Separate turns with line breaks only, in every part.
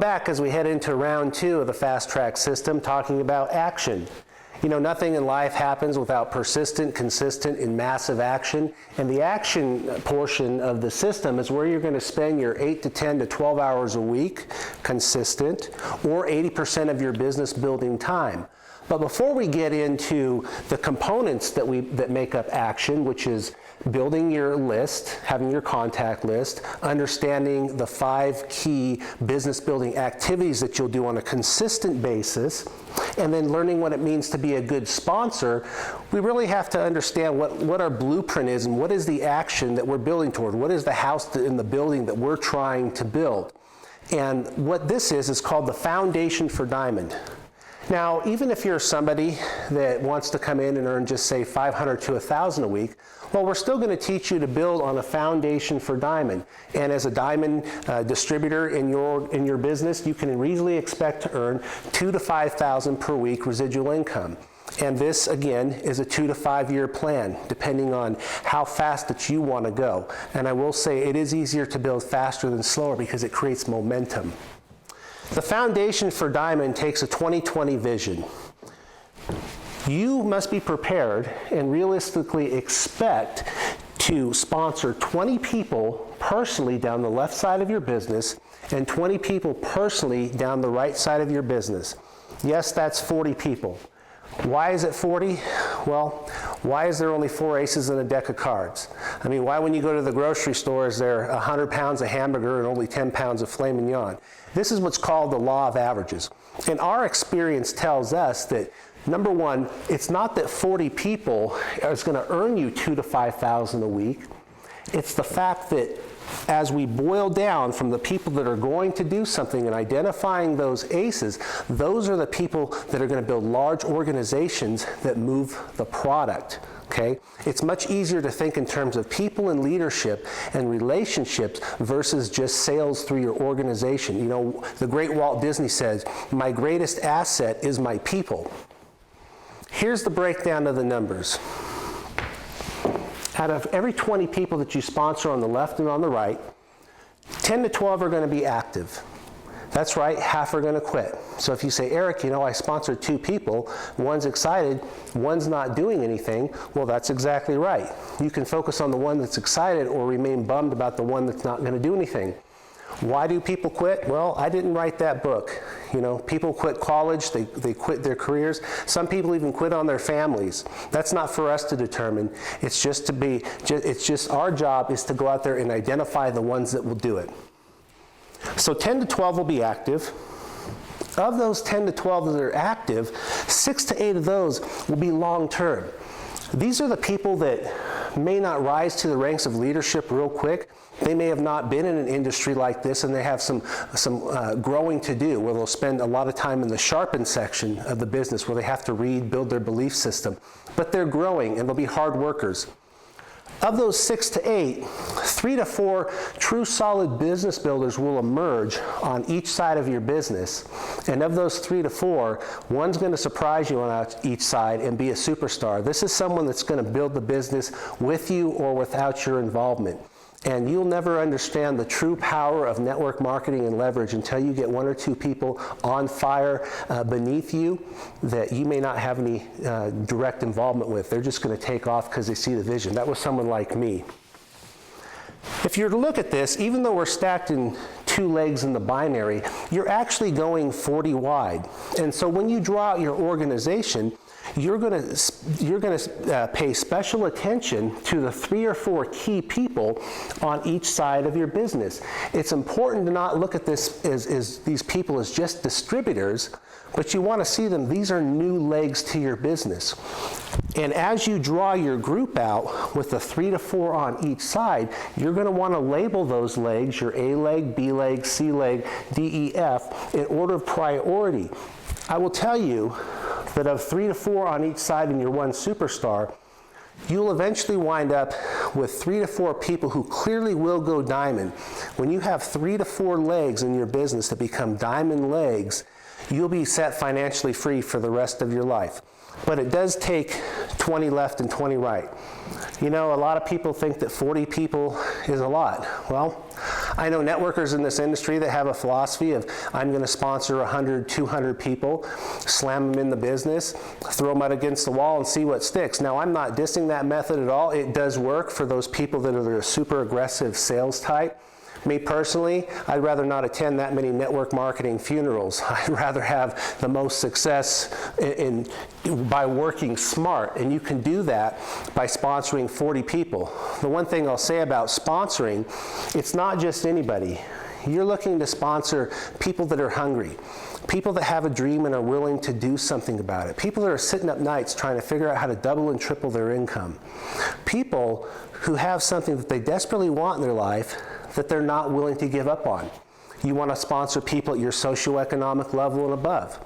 back as we head into round 2 of the fast track system, talking about action. You know, nothing in life happens without persistent, consistent, and massive action. And the action portion of the system is where you're going to spend your 8 to 10 to 12 hours a week, consistent, or 80% of your business building time. But before we get into the components that make up action, which is building your list, having your contact list, understanding the 5 key business building activities that you'll do on a consistent basis, and then learning what it means to be a good sponsor, we really have to understand what our blueprint is and what is the action that we're building toward. What is the house in the building that we're trying to build? And what this is called the foundation for Diamond. Now, even if you're somebody that wants to come in and earn just say 500 to 1,000 a week, well, we're still going to teach you to build on a foundation for Diamond. And as a Diamond distributor in your business, you can reasonably expect to earn 2,000 to 5,000 per week residual income. And this, again, is a 2 to 5 year plan, depending on how fast that you want to go. And I will say it is easier to build faster than slower because it creates momentum. The foundation for Diamond takes a 20/20 vision. You must be prepared and realistically expect to sponsor 20 people personally down the left side of your business and 20 people personally down the right side of your business. Yes, that's 40 people. Why is it 40? Well, why is there only 4 aces in a deck of cards? I mean, why when you go to the grocery store is there 100 pounds of hamburger and only 10 pounds of filet mignon? This is what's called the law of averages. And our experience tells us that, number one, it's not that 40 people is going to earn you 2,000 to 5,000 a week. It's the fact that as we boil down from the people that are going to do something and identifying those aces, those are the people that are going to build large organizations that move the product. Okay? It's much easier to think in terms of people and leadership and relationships versus just sales through your organization. You know, the great Walt Disney says, "My greatest asset is my people." Here's the breakdown of the numbers. Out of every 20 people that you sponsor on the left and on the right, 10 to 12 are going to be active. That's right, half are going to quit. So if you say, "Eric, you know, I sponsored 2 people, one's excited, one's not doing anything," well, that's exactly right. You can focus on the one that's excited or remain bummed about the one that's not going to do anything. Why do people quit? Well, I didn't write that book. You know, people quit college, they quit their careers. Some people even quit on their families. That's not for us to determine. It's just our job is to go out there and identify the ones that will do it. So 10 to 12 will be active. Of those 10 to 12 that are active, 6 to 8 of those will be long-term. These are the people that may not rise to the ranks of leadership real quick. They may have not been in an industry like this, and they have some growing to do, where they'll spend a lot of time in the sharpen section of the business, where they have to read, build their belief system. But they're growing, and they'll be hard workers. Of those 6 to 8, 3 to 4 true solid business builders will emerge on each side of your business. And of those 3 to 4, one's going to surprise you on each side and be a superstar. This is someone that's going to build the business with you or without your involvement. And you'll never understand the true power of network marketing and leverage until you get 1 or 2 people on fire beneath you that you may not have any direct involvement with. They're just going to take off because they see the vision. That was someone like me. If you're to look at this, even though we're stacked in 2 legs in the binary, you're actually going 40 wide. And so when you draw out your organization, you're going to pay special attention to the 3 or 4 key people on each side of your business. It's important to not look at this as these people as just distributors, but you want to see them. These are new legs to your business. And as you draw your group out with the 3 to 4 on each side, you're going to want to label those legs, your A leg, B leg, C leg, D, E, F, in order of priority. I will tell you that of 3 to 4 on each side in your one superstar, you'll eventually wind up with 3 to 4 people who clearly will go diamond. When you have 3 to 4 legs in your business that become diamond legs, you'll be set financially free for the rest of your life. But it does take 20 left and 20 right. You know, a lot of people think that 40 people is a lot. Well, I know networkers in this industry that have a philosophy of, I'm going to sponsor 100, 200 people, slam them in the business, throw them out against the wall and see what sticks. Now, I'm not dissing that method at all. It does work for those people that are a super aggressive sales type. Me personally, I'd rather not attend that many network marketing funerals. I'd rather have the most success by working smart, and you can do that by sponsoring 40 people. The one thing I'll say about sponsoring, it's not just anybody. You're looking to sponsor people that are hungry, people that have a dream and are willing to do something about it, people that are sitting up nights trying to figure out how to double and triple their income, people who have something that they desperately want in their life that they're not willing to give up on. You want to sponsor people at your socioeconomic level and above.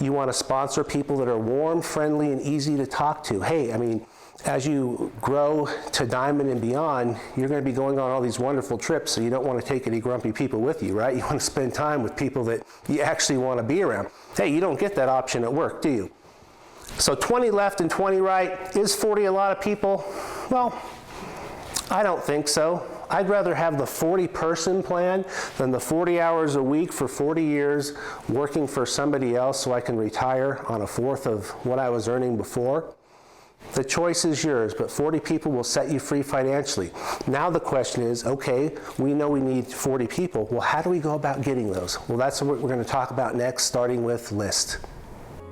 You want to sponsor people that are warm, friendly, and easy to talk to. Hey, I mean, as you grow to diamond and beyond, you're going to be going on all these wonderful trips, so you don't want to take any grumpy people with you, right? You want to spend time with people that you actually want to be around. Hey, you don't get that option at work, do you? So 20 left and 20 right. Is 40 a lot of people? Well, I don't think so. I'd rather have the 40-person plan than the 40 hours a week for 40 years working for somebody else so I can retire on a fourth of what I was earning before. The choice is yours, but 40 people will set you free financially. Now the question is, okay, we know we need 40 people. Well, how do we go about getting those? Well, that's what we're going to talk about next, starting with list.